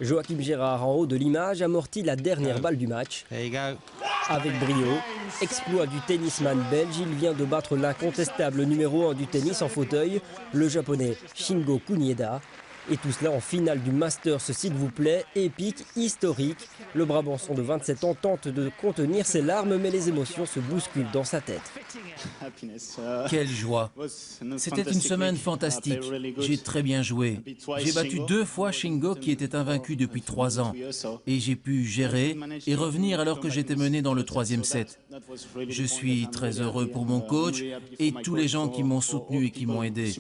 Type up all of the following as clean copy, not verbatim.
Joachim Gérard, en haut de l'image, amortit la dernière balle du match. Avec brio, exploit du tennisman belge, il vient de battre l'incontestable numéro 1 du tennis en fauteuil, le japonais Shingo Kunieda. Et tout cela en finale du Masters, s'il vous plaît, épique, historique. Le Brabançon de 27 ans tente de contenir ses larmes, mais les émotions se bousculent dans sa tête. Quelle joie! C'était une semaine fantastique. J'ai très bien joué. J'ai battu 2 fois Shingo qui était invaincu depuis 3 ans. Et j'ai pu gérer et revenir alors que j'étais mené dans le 3e set. Je suis très heureux pour mon coach et tous les gens qui m'ont soutenu et qui m'ont aidé.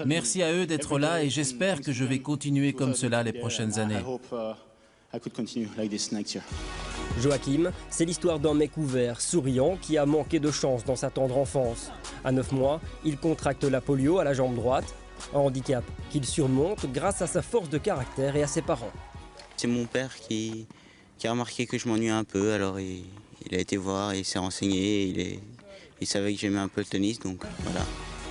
Merci à eux d'être là et j'espère que je vais continuer comme cela les prochaines années. Joachim, c'est l'histoire d'un mec ouvert, souriant, qui a manqué de chance dans sa tendre enfance. À 9 mois, il contracte la polio à la jambe droite, un handicap qu'il surmonte grâce à sa force de caractère et à ses parents. C'est mon père qui a remarqué que je m'ennuyais un peu, alors il a été voir, il s'est renseigné, il savait que j'aimais un peu le tennis, donc voilà.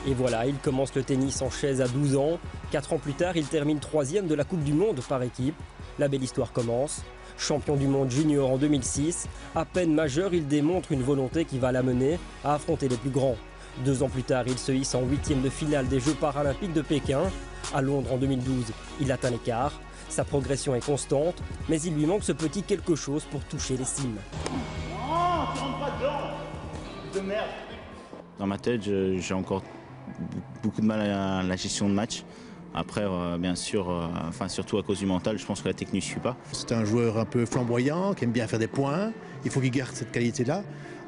Et voilà, il commence le tennis en chaise à 12 ans. 4 ans plus tard, il termine 3e de la Coupe du Monde par équipe. La belle histoire commence. Champion du monde junior en 2006, à peine majeur, il démontre une volonté qui va l'amener à affronter les plus grands. 2 ans plus tard, il se hisse en 8e de finale des Jeux paralympiques de Pékin. À Londres en 2012, il atteint les quarts. Sa progression est constante, mais il lui manque ce petit quelque chose pour toucher les cimes. Non, tu rentres pas dedans! De merde! Dans ma tête, j'ai encore beaucoup de mal à la gestion de match. Après, bien sûr, surtout à cause du mental, je pense que la technique ne suit pas. C'est un joueur un peu flamboyant, qui aime bien faire des points. Il faut qu'il garde cette qualité-là,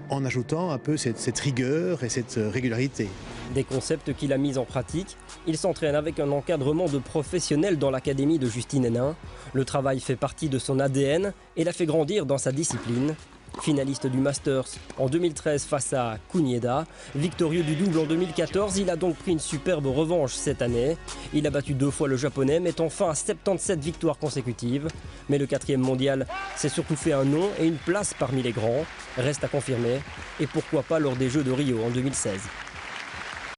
en ajoutant un peu cette rigueur et cette régularité. Des concepts qu'il a mis en pratique. Il s'entraîne avec un encadrement de professionnels dans l'académie de Justine Hénin. Le travail fait partie de son ADN et l'a fait grandir dans sa discipline. Finaliste du Masters en 2013 face à Kunieda, victorieux du double en 2014, il a donc pris une superbe revanche cette année. Il a battu 2 fois le japonais, mettant fin à 77 victoires consécutives. Mais le 4e mondial s'est surtout fait un nom et une place parmi les grands. Reste à confirmer, et pourquoi pas lors des Jeux de Rio en 2016.